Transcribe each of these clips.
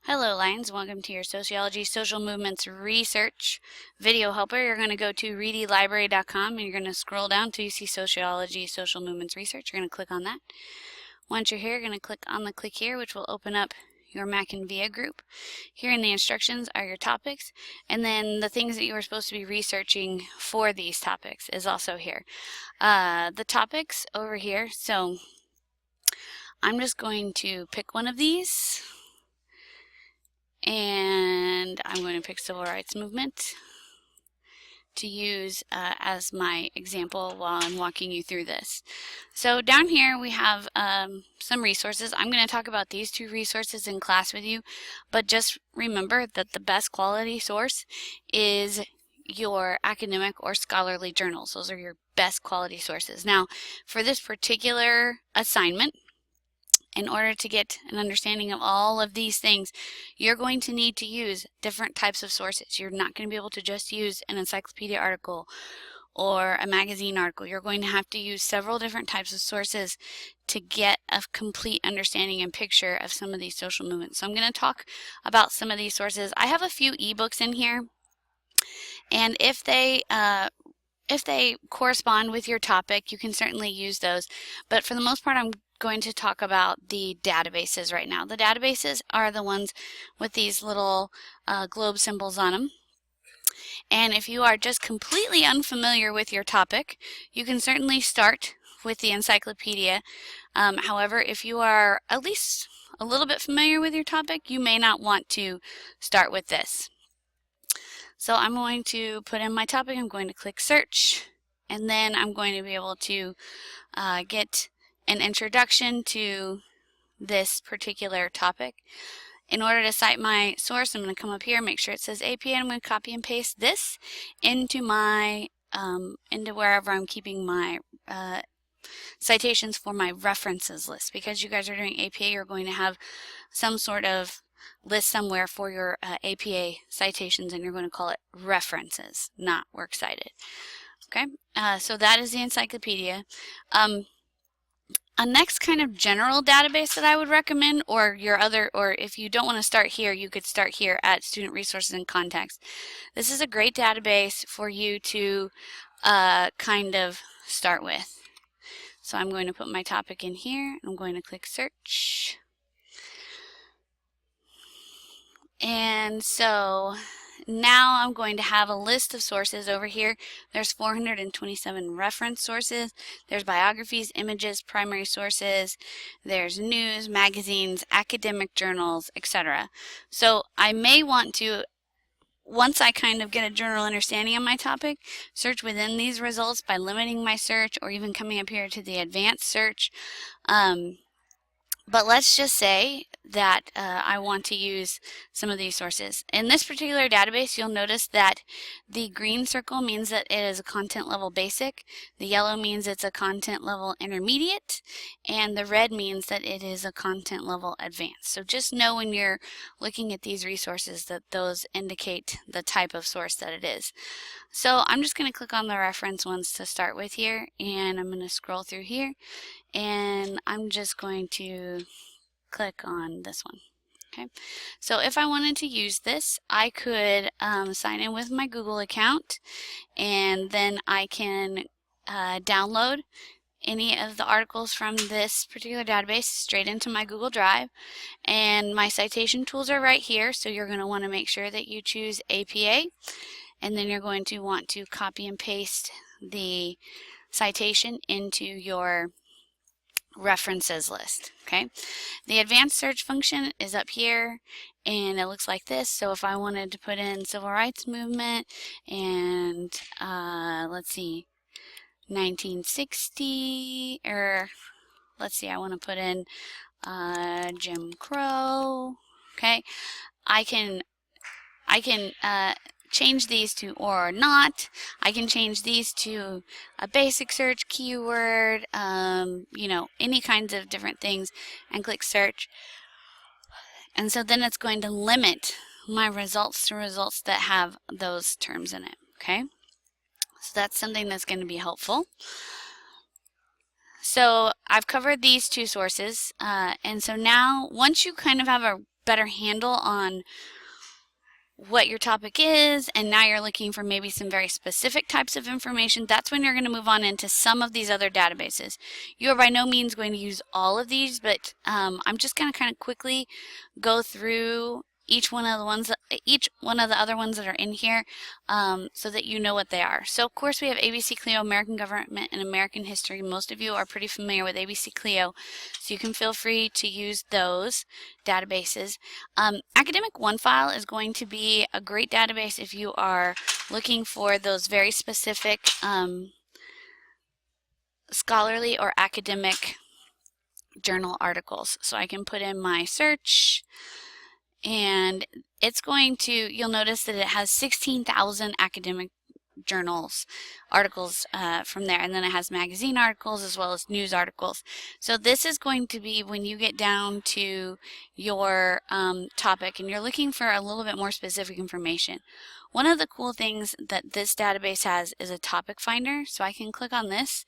Hello Lions, welcome to your Sociology Social Movements Research video helper. You're going to go to readylibrary.com and you're going to scroll down till you see Sociology Social Movements Research. You're going to click on that. Once you're here, you're going to click on the click here, which will open up your Mac and VIA group. Here in the instructions are your topics, and then the things that you were supposed to be researching for these topics is also here. The topics over here, so I'm just going to pick one of these. And I'm going to pick civil rights movement to use as my example while I'm walking you through this. So down here we have some resources. I'm going to talk about these two resources in class with you, but just remember that the best quality source is your academic or scholarly journals. Those are your best quality sources. Now, for this particular assignment, in order to get an understanding of all of these things, you're going to need to use different types of sources. You're not going to be able to just use an encyclopedia article or a magazine article. You're going to have to use several different types of sources to get a complete understanding and picture of some of these social movements. So I'm going to talk about some of these sources. I have a few ebooks in here, and if they correspond with your topic, you can certainly use those. But for the most part, I'm going to talk about the databases right now. The databases are the ones with these little globe symbols on them. And if you are just completely unfamiliar with your topic, you can certainly start with the encyclopedia. However, if you are at least a little bit familiar with your topic, you may not want to start with this. So I'm going to put in my topic, I'm going to click search, and then I'm going to be able to get an introduction to this particular topic. In order to cite my source, I'm going to come up here, make sure it says APA, and I'm going to copy and paste this into my into wherever I'm keeping my citations for my references list. Because you guys are doing APA, you're going to have some sort of list somewhere for your APA citations, and you're going to call it references, not works cited. Okay, so that is the encyclopedia. A next kind of general database that I would recommend, or if you don't want to start here, you could start here at Student Resources and Context. This is a great database for you to kind of start with. So I'm going to put my topic in here. I'm going to click search. And so now I'm going to have a list of sources over here. There's 427 reference sources. There's biographies, images, primary sources. There's news, magazines, academic journals, etc. So I may want to, once I kind of get a general understanding of my topic, search within these results by limiting my search or even coming up here to the advanced search. But let's just say that I want to use some of these sources. In this particular database, you'll notice that the green circle means that it is a content level basic, the yellow means it's a content level intermediate, and the red means that it is a content level advanced. So just know when you're looking at these resources that those indicate the type of source that it is. So I'm just going to click on the reference ones to start with here, and I'm going to scroll through here, and I'm just going to click on this one. Okay, so if I wanted to use this, I could sign in with my Google account, and then I can download any of the articles from this particular database straight into my Google Drive. And my citation tools are right here, so you're going to want to make sure that you choose APA, and then you're going to want to copy and paste the citation into your references list. Okay, the advanced search function is up here, and it looks like this. So if I wanted to put in civil rights movement and let's see, 1960, or let's see, I want to put in Jim Crow. Okay, I can change these to or not. I can change these to a basic search keyword, you know, any kinds of different things, and click search. And so then it's going to limit my results to results that have those terms in it. Okay, so that's something that's going to be helpful. So I've covered these two sources, and so now once you kind of have a better handle on what your topic is, and now you're looking for maybe some very specific types of information, that's when you're going to move on into some of these other databases. You are by no means going to use all of these, but I'm just going to kind of quickly go through each one of the other ones that are in here, so that you know what they are. So of course we have ABC Clio, American Government and American History. Most of you are pretty familiar with ABC Clio, so you can feel free to use those databases. Academic OneFile is going to be a great database if you are looking for those very specific scholarly or academic journal articles. So I can put in my search, and it's going to, you'll notice that it has 16,000 academic journals articles from there, and then it has magazine articles as well as news articles. So this is going to be when you get down to your topic and you're looking for a little bit more specific information. One of the cool things that this database has is a topic finder, so I can click on this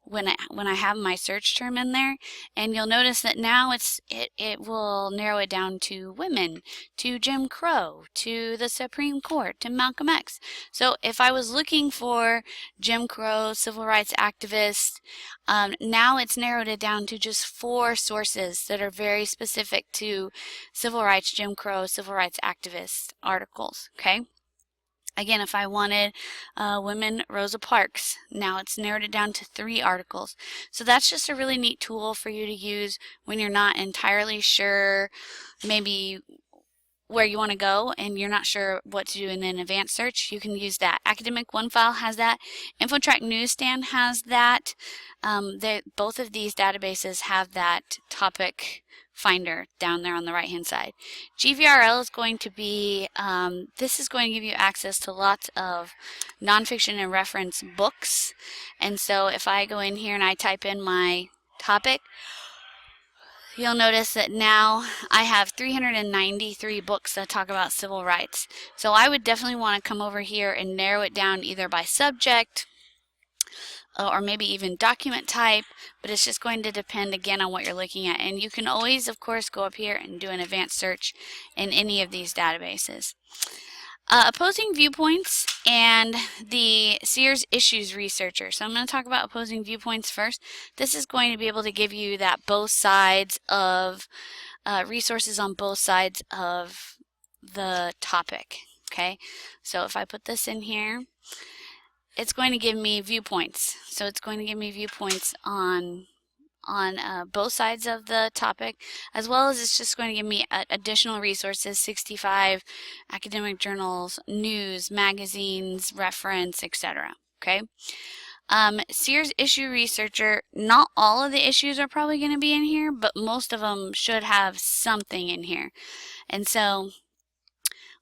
when I have my search term in there, and you'll notice that now it will narrow it down to women, to Jim Crow, to the Supreme Court, to Malcolm X. So if I was looking for Jim Crow, civil rights activist, now it's narrowed it down to just 4 sources that are very specific to civil rights, Jim Crow, civil rights activist articles. Okay. Again, if I wanted women, Rosa Parks, now it's narrowed it down to 3 articles. So that's just a really neat tool for you to use when you're not entirely sure maybe where you want to go and you're not sure what to do in an advanced search. You can use that. Academic OneFile has that. InfoTrack Newsstand has that. Both of these databases have that topic finder down there on the right hand side. GVRL is going to be, this is going to give you access to lots of nonfiction and reference books. And so if I go in here and I type in my topic, you'll notice that now I have 393 books that talk about civil rights. So I would definitely want to come over here and narrow it down either by subject or maybe even document type, but it's just going to depend again on what you're looking at. And you can always, of course, go up here and do an advanced search in any of these databases. Opposing Viewpoints and the Sears Issues Researcher. So I'm going to talk about Opposing Viewpoints first. This is going to be able to give you that both sides of resources on both sides of the topic. Okay, so if I put this in here, it's going to give me viewpoints. So it's going to give me viewpoints on both sides of the topic, as well as it's just going to give me additional resources, 65 academic journals, news, magazines, reference, etc. Okay. Sears Issue Researcher, not all of the issues are probably going to be in here, but most of them should have something in here. And so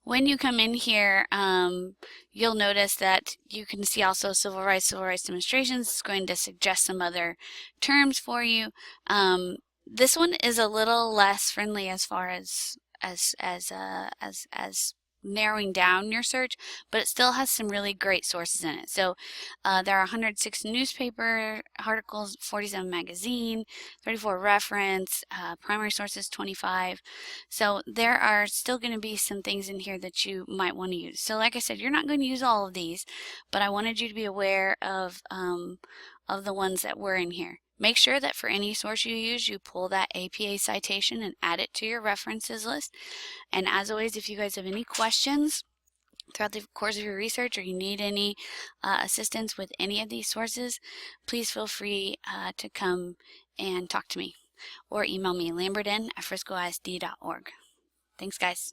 when you come in here, you'll notice that you can see also civil rights demonstrations. It's going to suggest some other terms for you. This one is a little less friendly as far as narrowing down your search, but it still has some really great sources in it. So there are 106 newspaper articles, 47 magazine, 34 reference, primary sources 25. So there are still going to be some things in here that you might want to use. So like I said, you're not going to use all of these, but I wanted you to be aware of the ones that were in here. Make sure that for any source you use, you pull that APA citation and add it to your references list. And as always, if you guys have any questions throughout the course of your research or you need any assistance with any of these sources, please feel free to come and talk to me or email me, lambertin@friscoisd.org. Thanks, guys.